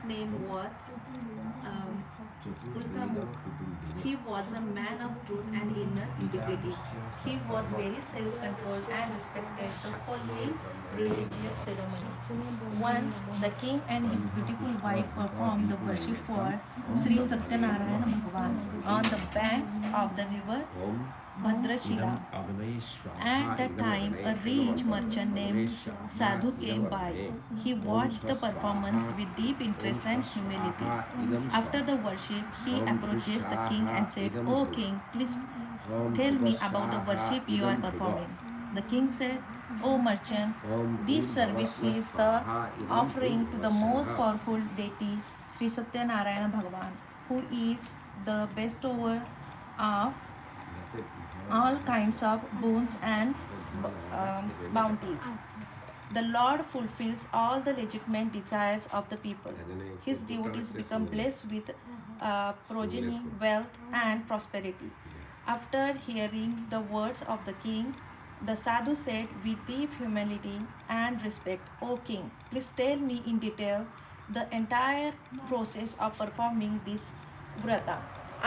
name was um, Ulkamukh. He was a man of truth and inner integrity. He was very self-controlled and respected the following religious ceremonies. Once, the king and his beautiful wife performed the worship for Sri Satyanarayana Bhagavan on the banks of the river Bhadrashila. At that time, a rich merchant named Sadhu came by. He watched the performance with deep interest and humility. After the worship, he approaches the king and said, "O king, please tell me about the worship you are performing." The king said, "O merchant, this service is the offering to the most powerful deity, Sri Satyanarayana Bhagavan, who is the bestower of all kinds of boons and bounties. The Lord fulfills all the legitimate desires of the people. His devotees become blessed with progeny, wealth, and prosperity." After hearing the words of the king, the sadhu said with deep humility and respect, "O king, please tell me in detail the entire process of performing this vrata.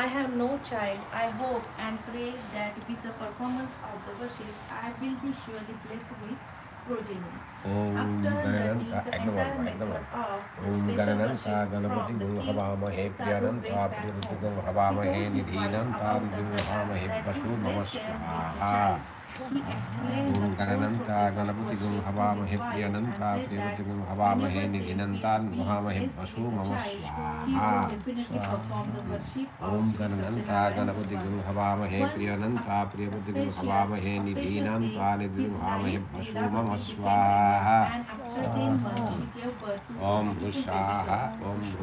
I have no child. I hope and pray that with the performance of the worship, I will be surely blessed with progeny." After learning the entire method of the special worship from the king, Sadhu went back home. He told his wife about the vrata that would bless them with a child. He explained the whole process of worship to his wife and said that whenever they give me blessed with a child, he will definitely perform the worship of Sri Satyanarayana Bhagavan. One auspicious day, his wife Grihapravesh came, and after 10 months she gave birth to a beautiful baby girl. They named their daughter Pravesh. One day,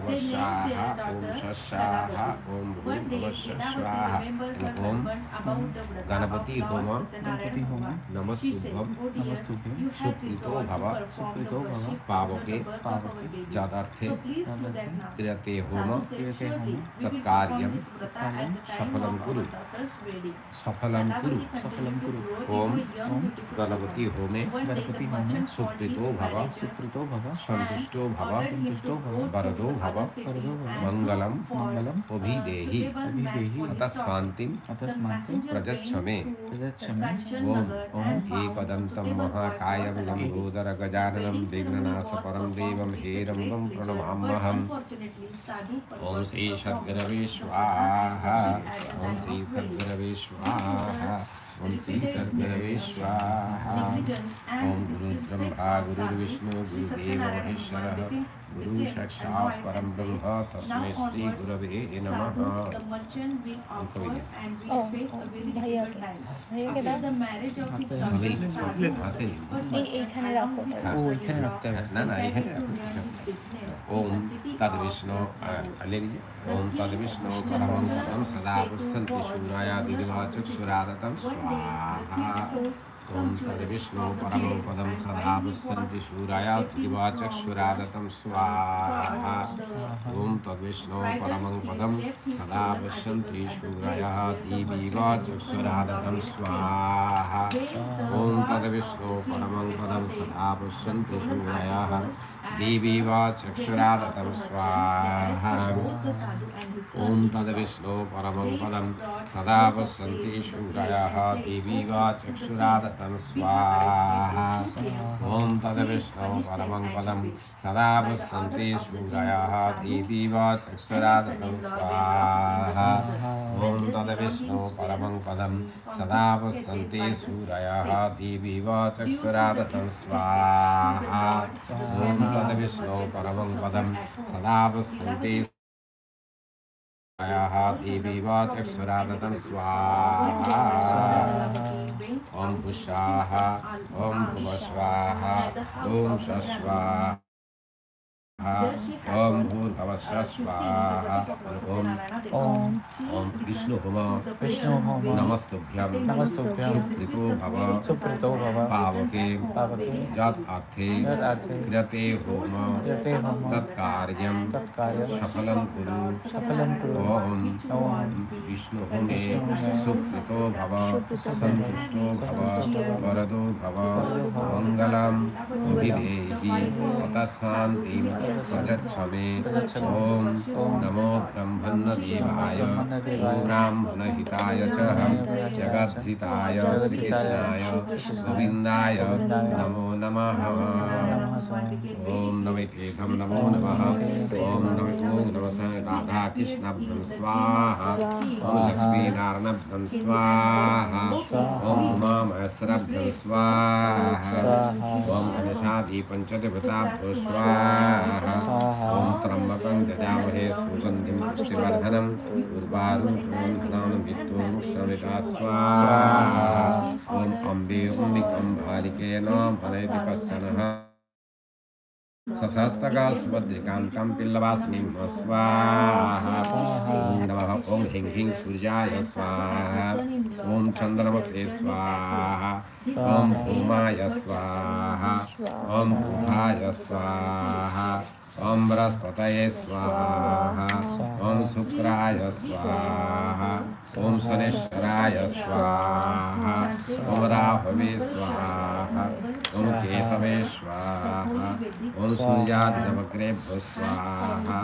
Grihapravesh remembered her husband about the vrata of Lord Satyanarayana Bhagavan. She said, "Oh dear, you had resolved to perform the worship after the birth of our baby. So please do that now." Sadhu said, "Surely we will perform this vrata at the time of our daughter's wedding." Ganapati continued to grow into a young, beautiful boy. One day, the merchant called his manager and ordered him to go to other city and look for a suitable man for his daughter. The messenger went to Kanchannagar and found a suitable boy for the wedding. The wedding ceremony was performed with great pleasure, but unfortunately, Sadhu forgot to perform the vrata worship at the time of wedding. Repeated negligence and disrespect of Sadhu, Sri Satyanarayana Bhagavan became annoyed and said, "Now onwards, Sadhu, the merchant will offer and will face a very difficult time. After the marriage of his daughter, Sadhu was an expert merchant along with his son-in-law decided to learn his business in a city of Om Tad Vishnu Paramam Padam Sada Vasanti Shuraya Didivachak Suradatam Swaha. Om Tad Vishnu Paramam Padam Sada Vasanti Shuraya Didivachak Suradatam Swaha. Om Tad Vishnu Paramam Padam Sada Vasanti Shuraya Didivachak Suradatam Swaha. Om Tad Vishnu Paramam Padam Sada Vasanti Shuraya Devi va chakshuradatam swaha. Om Tad Vishnu Paramam Padam Sada Vasanti Shuraya Devi va chakshuradatam swaha. Om Tad Vishnu Paramam Padam Sada Vasanti Shuraya Devi va chakshuradatam swaha. Om Tad Vishnu Paramam Padam Sada Vasanti Shuraya Devi va chakshuradatam swaha. Om Tad Vishnu Paramam Padam Sada Vasanti Devi va chakshuradatam swaha. Om Pushaha Om Puvaswaha Om Shaswaha Om Bhurbhavasya Swaha. Om Vishnu Homa Namastubhyam Suprito Bhava Pavake Jat Arthe Kriyate Homa Tat Karyam Shafalam Kuru. Om Vishnu Home Suprito Bhava Santushto Bhava Varado Bhava Mangalam Abhidehi Tatasantim प्रजच्छमे ॐ नमो ब्रह्मण्यदेवाय गोब्राह्मणहिताय च जगद्धिताय श्रीकृष्णाय गोविन्दाय नमो नमः ॐ नमैतेथं नमो नमः ॐ नमः राधाकृष्णाभ्यं स्वाहा ॐ लक्ष्मीनारायणाभ्यं स्वाहा ॐ उमामहेश्वराभ्यं स्वाहा ॐ गणेशादिपञ्चदेवताभ्यो स्वाहा ॐ त्र्यम्बकं यजामहे सुगन्धिं पुष्टिवर्धनम् उर्वारुकं धनानं विद्युं श्रमिता स्वाहा ॐ अम्बे अम्बिकं बालिके नमः फलयति कश्चनः सहस्रका सुभद्रिकान्तं पिल्लवासिनीं स्वाहा ॐ नमः ॐ ह्रीं ह्रीं सूर्याय स्वाहा ॐ चन्द्रमसे स्वाहा ॐ भूमाय स्वाहा ॐ बुधाय स्वाहा ॐ बृहस्पतये स्वाहा ॐ शुक्राय स्वाहा ॐ शनेश्वराय स्वाहा ॐ राहवे स्वाहा ॐ केतवे स्वाहा ॐ सूर्यादिनवग्रेभ्यो स्वाहा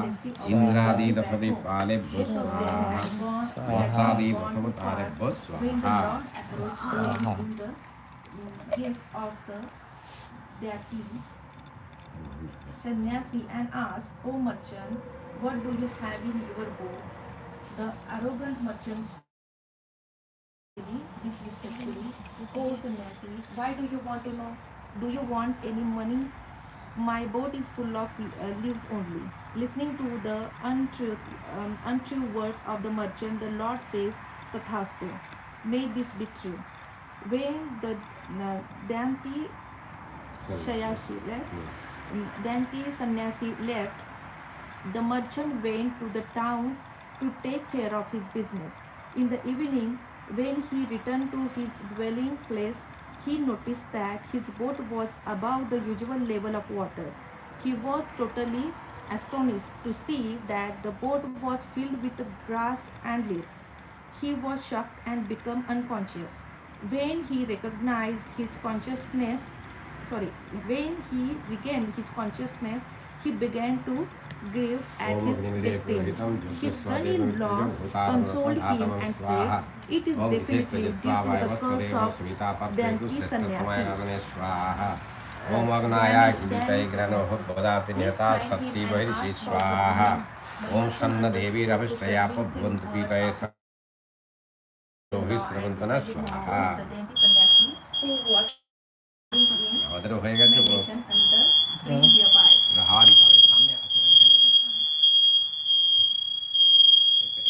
इन्द्रादिदशदिक्पालेभ्यो स्वाहा वत्सादिदशमतारेभ्यो स्वाहा Sannyasi and asked, O merchant, what do you have in your boat? The arrogant merchant disrespectfully, O Sannyasi, why do you want to know? Do you want any money? My boat is full of leaves only. Listening to the untrue words of the merchant, the Lord says, Tathastu, may this be true. When the Danti Sannyasi left, the merchant went to the town to take care of his business. In the evening, when he returned to his dwelling place, he noticed that his boat was above the usual level of water. He was totally astonished to see that the boat was filled with grass and leaves. He was shocked and became unconscious. When he regained his consciousness, he began to grieve at his destiny. His son-in-law consoled him and said, it is definitely due to the curse of Danti Sannyasi. ओम अग्नाया किमिकै ग्रहणोः भवदाति नेता सत्सी बहिर्षि स्वाहा ओम सन्न देवी रविष्टया भवन्तु पीतये सोहिस्रवन्तन स्वाहा আমাদের হয়ে গেছে হাওয়ারি তবে সামনে আছে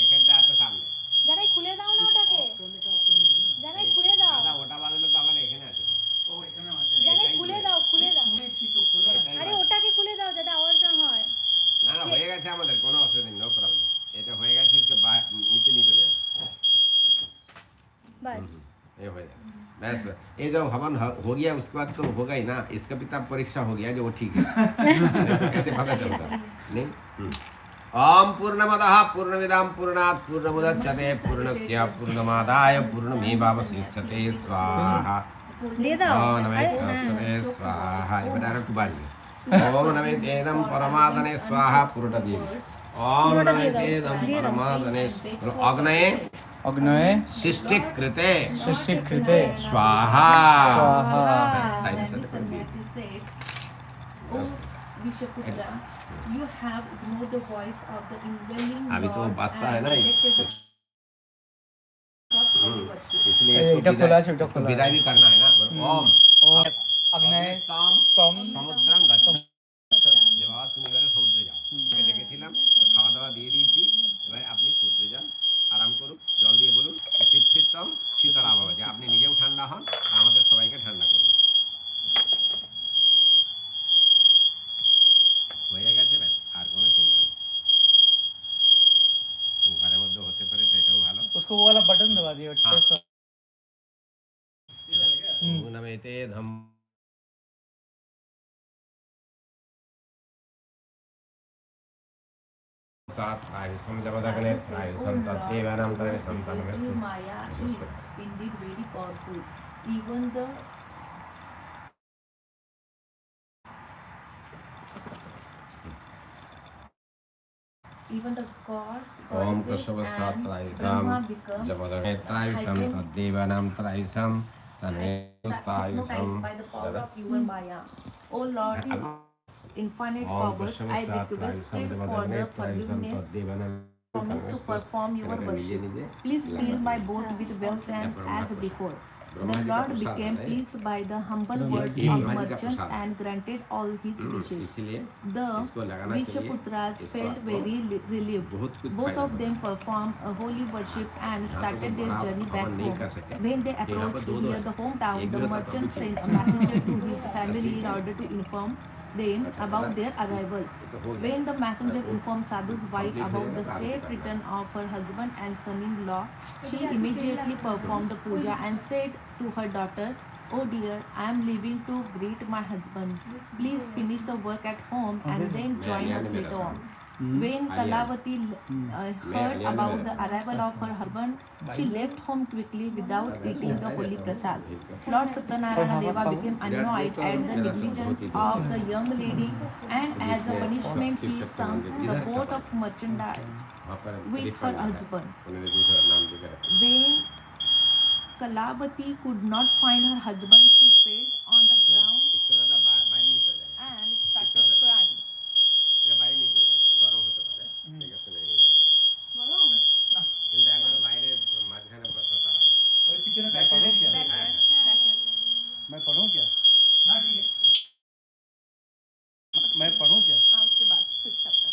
এখানটা আছে সামনে জানাই খুলে দাও না ওটাকে জানাই খুলে দাও দাদা ওটা বাজলে তো আবার এখানে আছে ও এখানে আছে জানাই খুলে দাও আরে ওটাকে খুলে দাও যাতে আওয়াজ না হয় না না হয়ে গেছে আমাদের কোনো অসুবিধা নেই নো প্রবলেম এটা হয়ে গেছে इसके नीचे नहीं चले जाए बस ये हो जाए बस ये जो हवन हो गया उसके बाद तो होगा ही ना इसका भी तब परीक्षा हो गया जो वो ठीक है कैसे पता चलता नहीं ओम पूर्णमदः पूर्णमिदं पूर्णात् पूर्णमुदच्यते पूर्णस्य पूर्णमादाय पूर्णमेवावशिष्यते स्वाहा दे दो ओम नमः स्वाहा ये बता रहा कुबारी ओम नमः तेनं परमादने स्वाहा पुरुटदेव ओम नमः तेनं परमादने अग्नये अग्नये सृष्टिकृते स्वाहा Vishaputra, you have ignored the voice of the indwelling अभी तो Lord बसता है and ना rejected the इसलिए इटा खुला है, इटा इसको खुला है। विदाई भी करना है ना ओम अग्नये तम तम সমুদ্রং গচ্ছ যে বাবা তুমি এবারে সমুদ্রে যাও দেখেছিলাম খাওয়া দাওয়া দিয়ে দিয়েছি এবারে আপনি সমুদ্রে যান আরাম করুন জল দিয়ে বলুন পৃথিবীতম শীতল আবহাওয়া যে আপনি নিজেও ঠান্ডা হন আর আমাদের সবাইকে ঠান্ডা করুন হয়ে গেছে ব্যাস আর কোনো চিন্তা নেই ঘরের মধ্যে হতে পেরেছে এটাও ভালো उसको वो वाला बटन दबा दियो हाँ। टेस्ट कर। नमेते धम सात आयुषम जबदग्ने आयुषम तद्देवानां तरवे संतानमेस्तु Maya is indeed very powerful. Even the Even the gods, Om goddesses, and Kashavasatrai Brahma Sam become Jabadavetrai Sam Taddevanam Trai Sam Tanvestai hypnotized Sam. by the power of your Maya. O Lord, with infinite Om powers, I Kashavasatrai Sam requested for the Jabadavetrai Sam forgiveness Taddevanam. promise to perform your worship. Please fill my boat with wealth and as before. The Lord became pleased by the humble words of the merchant and granted all his wishes. The Vishaputras felt very relieved. Both of them performed a holy worship and started their journey back home. When they approached near the hometown, the merchant sent a messenger to his family in order to inform them about their arrival. When the messenger informed Sadhu's wife about the safe return of her husband and son-in-law, she immediately performed the puja and said to her daughter, "Oh dear, I am leaving to greet my husband. Please finish the work at home and then join us later on." When Kalavati heard about the arrival of her husband, she left home quickly without eating the holy prasad. Lord Satyanarayana Deva became annoyed at the negligence of the young lady, and as a punishment he sunk the boat of merchandise with her husband. When Kalavati could not find her husband, she fell on the ground and started crying. কিন্তু একবার বাইরে মাঝখানে বসাতে হবে। और पीछे में मैं पढ़ूं क्या? मैं पढ़ूं क्या? मैं पढ़ूं क्या? उसके बाद fifth chapter.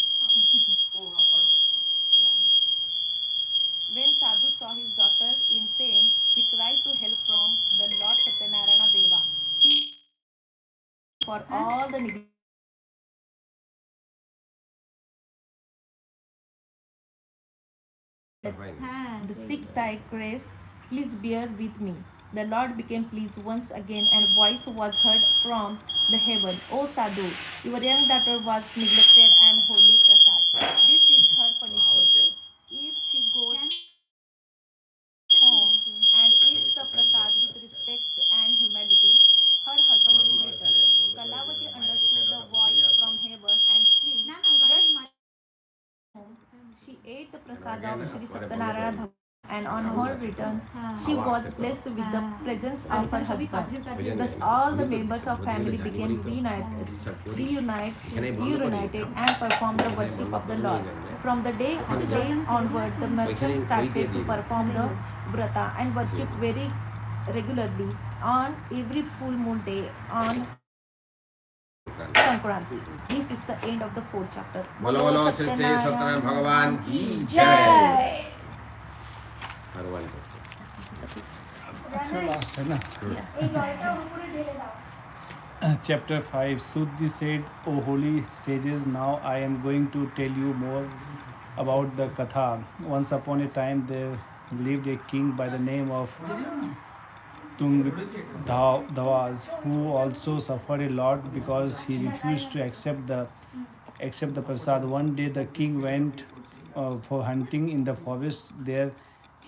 Yeah. When Sadhu saw his daughter in pain, he cried to help from the Lord Satyanarayana Deva. He for all the the sick thy grace, please bear with me. The Lord became pleased once again, and voice was heard from the heaven. O Sadhu, your young daughter was neglected and holy prasad. This is her punishment. If she goes home and eats the prasad with respect and humility, her husband will return. Kalavati understood the voice from heaven and she rushed home. She ate the prasad of Sri Satyanarayana Bhagavan, and on her return, she was blessed with the presence of her husband. Thus, all the members of family became reunited and performed the worship of the Lord. From the day onward, the merchant started to perform the vrata and worship very regularly on every full moon day on Sankranti. This is the end of the fourth chapter. बोलो बोलो श्री श्री सत्यनारायण भगवान की जय। भगवान को अच्छा last है ना? Yeah. Chapter 5. Sudji said, "O holy sages, now I am going to tell you more about the Katha. Once upon a time there lived a king by the name of Tungdavas, who also suffered a lot because he refused to accept the prasad. One day the king went for hunting in the forest. There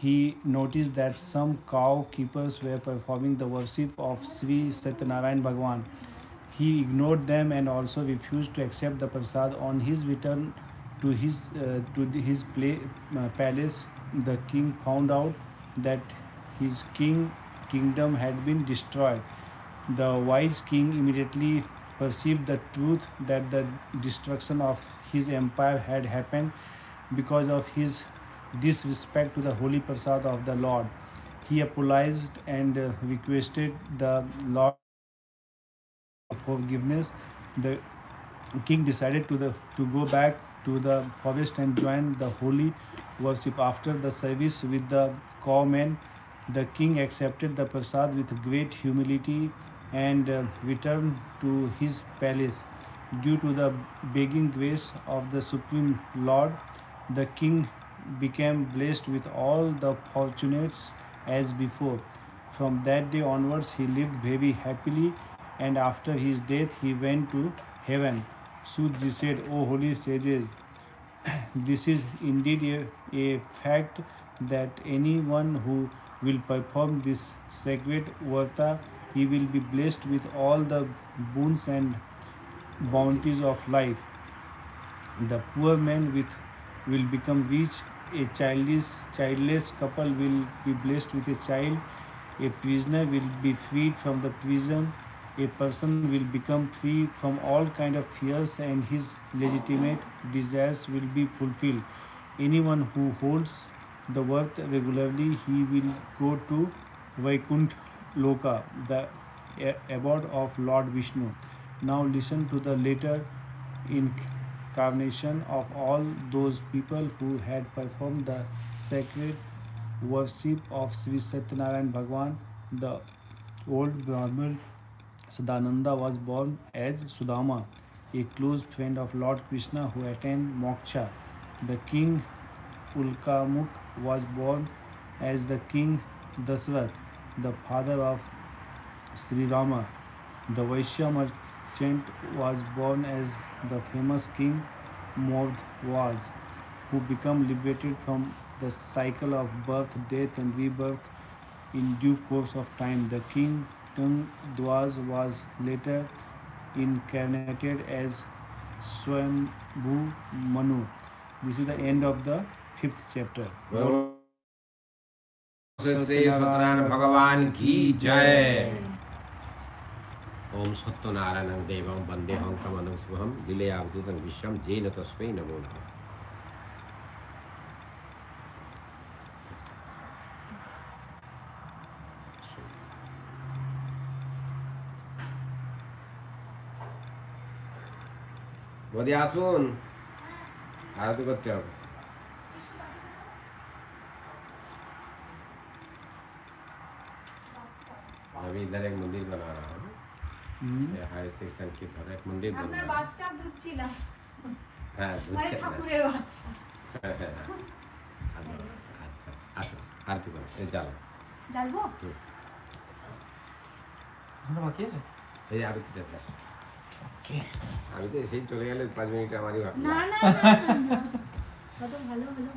he noticed that some cow keepers were performing the worship of Sri Satyanarayana Bhagavan. He ignored them and also refused to accept the prasad. On his return to his palace, the king found out that his kingdom had been destroyed. The wise king immediately perceived the truth that the destruction of his empire had happened because of his disrespect to the holy prasad of the Lord. He apologized and requested the Lord forgiveness. The king decided to go back to the forest and join the holy worship. After the service with the cowmen, the king accepted the prasad with great humility and returned to his palace. Due to the begging grace of the Supreme Lord, the king became blessed with all the fortunates as before. From that day onwards, he lived very happily, and after his death, he went to heaven. Sudji said, "O holy sages, this is indeed a fact that anyone who will perform this sacred varta, he will be blessed with all the boons and bounties of life. The poor man with will become rich. A childless couple will be blessed with a child. A prisoner will be freed from the prison. A person will become free from all kind of fears, and his legitimate desires will be fulfilled. Anyone who holds the worth regularly, he will go to Vaikuntha Loka, the abode of Lord Vishnu. Now listen to the later incarnation of all those people who had performed the sacred worship of Sri Satyanarayan Bhagwan. The old Brahmin Sadananda was born as Sudama, a close friend of Lord Krishna who attained moksha. The king Ulkamuk was born as the king Dasrath, the father of Sri Rama. The Vaishya merchant was born as the famous king Mordwas, who became liberated from the cycle of birth, death, and rebirth in due course of time. The king Tungdwaz was later incarnated as Swambhu Manu. This is the end of the 5th chapter. Shri Satyanarayan भगवान की जय। ओम सत्यनारायण देवं वंदेहं कमलं शुभं लीलयावधूतं विश्वं येन तस्मै नमो नमः। বদি আসুন, আরতি করতে হবে। अभी इधर एक मंदिर बना रहा हूँ, हाई सेक्शन की तरह एक मंदिर बना रहा हूँ। বাচ্চা দুধছিলাম हाँ, মানে दूध ঠাকুরের বাচ্চা अच्छा, আসুন আরতি করো, এই যাও। যাবো বাকি আছে এই আরতি দেখতে আসো। ওকে আমি তো এসেই চলে গেলে 5 মিনিট আমারই ভাবলাম। না না কত ভালো হলো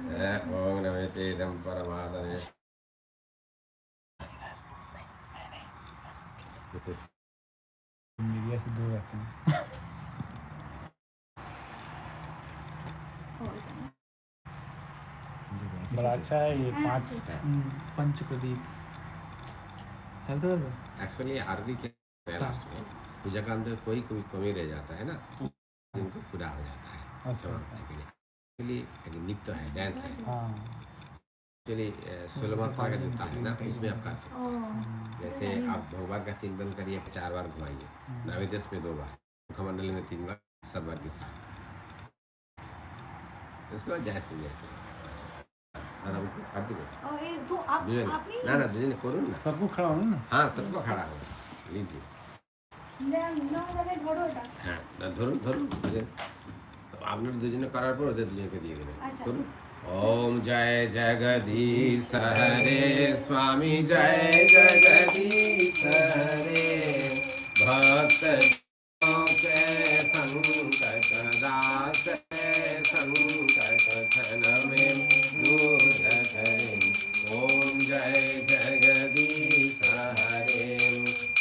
ওম নমস্তে ইদম পরমাত্মনে। मीडिया से दूर रहते हैं। बड़ा अच्छा है ये 5 पंचप्रदीप चलते पारবে एक्चुअली आरती के लास्ट में पूजा का अंदर कोई कमी रह जाता है ना, इनको पूरा हो जाता है अच्छा, समझने के लिए। एक्चुअली एक नृत्य है, डांस है। हाँ एक्चुअली 16 मात्रा का जूता है ना, उसमें आप कर सकते हैं। जैसे आप भगवान का चिंतन करिए 4 बार घुमाइए, नैवेद्य में 2 बार, मुखमंडल में 3 बार, सर्वाग्नि 7। उसके बाद जैसे जैसे आरती करो। तो आप ना ना दुजन करो ना, सबको खड़ा होना ना। हाँ सबको खड़ा हो लीजिए। হ্যাঁ না ধরুন ধরুন দুজন, আপনার দুজনে করার পর ওদের দুজনকে দিয়ে দেবেন। ধরুন ওম জয় জগদীশ হরে স্বামী জয় জগদীশ হরে ভক্ত के संकट दास संकट खन में दूर करें। ओम जय जगदीश हरे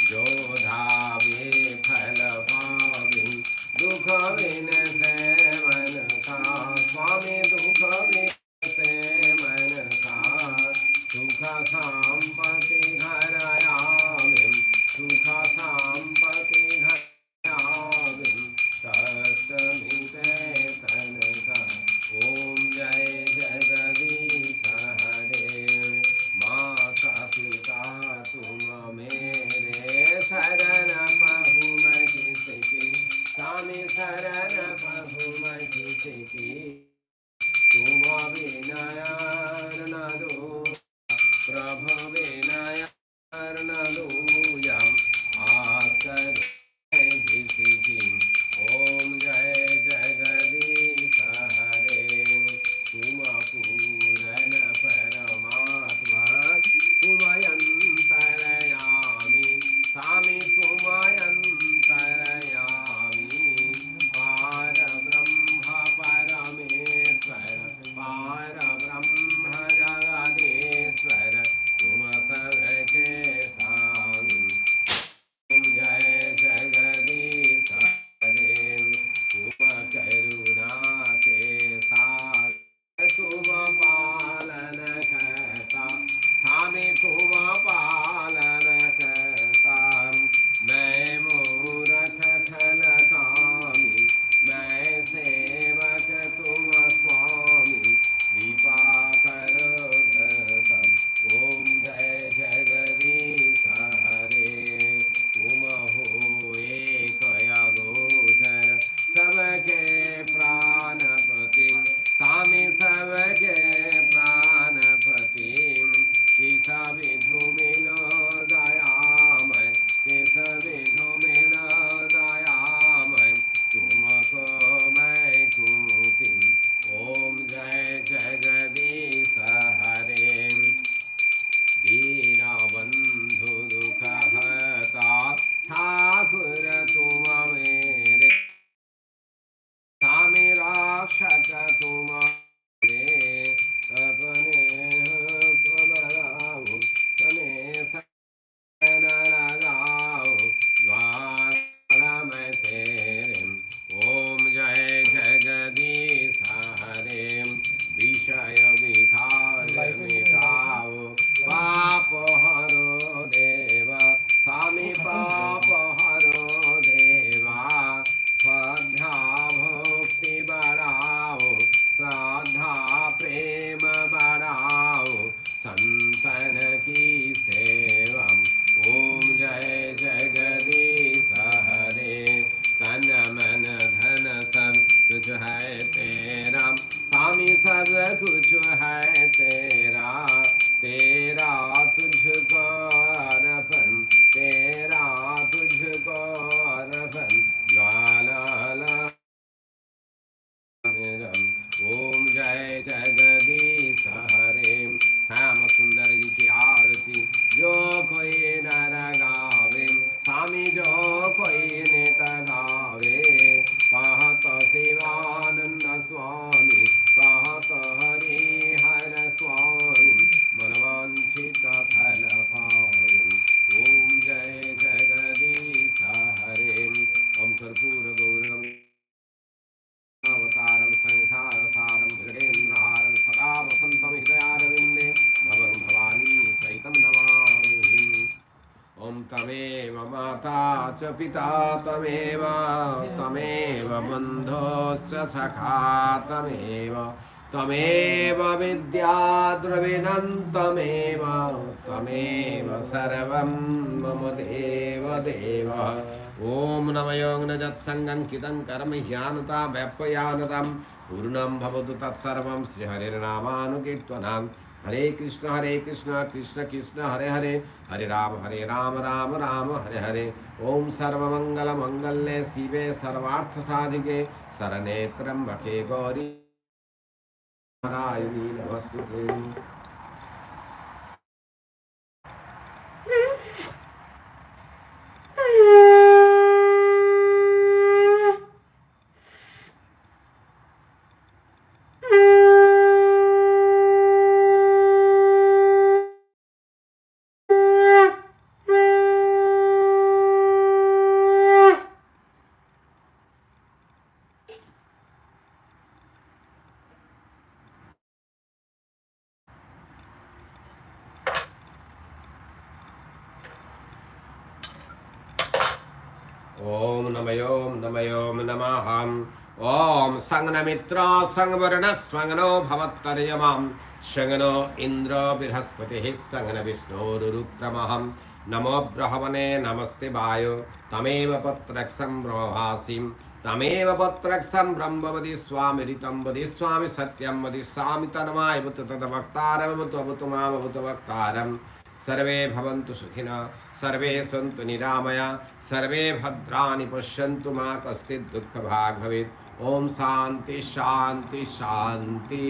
जो धावे फल पावे दुख बिन से मन का स्वामी दुख बिन से मन का सुख संपत्ति घर आवे सुख संपत्ति घर च पिता तमेव तमेव बन्धोश्च सखा तमेव तमेव विद्या द्रविणं तमेव तमेव सर्वं मम देव देव। ओम नमः नजत्संगं कर्म ह्यानता व्यपयानतां पूर्णं भवतु तत्सर्वं श्रीहरिर्नामानुकीर्तनां। हरे कृष्ण कृष्ण कृष्ण हरे हरे हरे राम राम राम हरे हरे। ओम सर्वमंगल मंगल्ये शिवे सर्वार्थ साधिके शरणे त्र्यंबके गौरी नारायणी नमस्तुते। ओम नमयोम नमः। ओम संगनमित्र संगवर्ण स्वंगनो भवत्तर्यमां शंगनो इंद्र बृहस्पतिः संगन विष्णुरुक्रमः। नमो ब्रह्मणे नमस्ते वायो तमेव पत्रक्षं ब्रह्मासिं तमेव पत्रक्षं ब्रह्म वदिष्यामि ऋतं वदिष्यामि सत्यं वदिष्यामि तन्माय भूत तद्वक्तारं भूत माम भूत वक्तारम्। सर्वे भवन्तु सुखिनः सर्वे सन्तु निरामया सर्वे भद्राणि पश्यन्तु मा कश्चित् दुःखभाग् भवेत्। ओम शांति शांति शांति।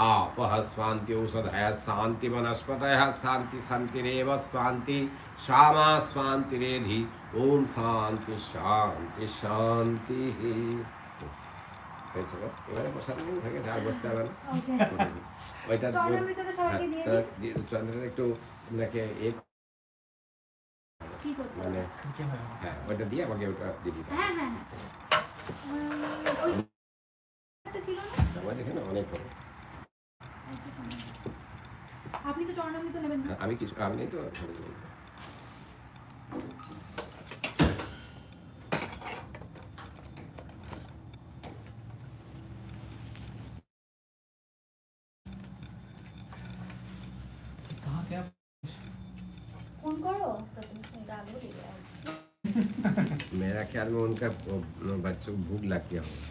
आपः शांति औषधयः शांति वनस्पतयः शांति शांतिरेव शांति श्यामा शांतिरेधि। ओम शांति शांति शांति। এবারে প্রসাদ নিন থেকে ধার বসতে হবে না। ওইটা চরণামৃতটা সবাইকে দিয়ে দিই। চন্দ্রের একটু আপনাকে কি করতে মানে হ্যাঁ ওইটা দিয়ে আমাকে ওটা দিয়ে দিতে হবে। হ্যাঁ হ্যাঁ ওই একটা ছিল না আমার এখানে অনেক হবে। আপনি তো চরণামৃত নেবেন না। আমি কিছু আমি তো कहाँ क्या ফোন করো রাগও লেগে যাবে। मेरा ख्याल में उनका बच्चों को भूख लग गया होगा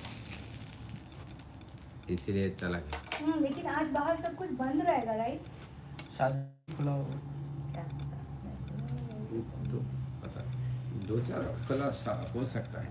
इसीलिए चला गया। लेकिन आज बाहर सब कुछ बंद रहेगा राइट। शादी खुला होगा तो पता 2-4 खुला हो सकता है।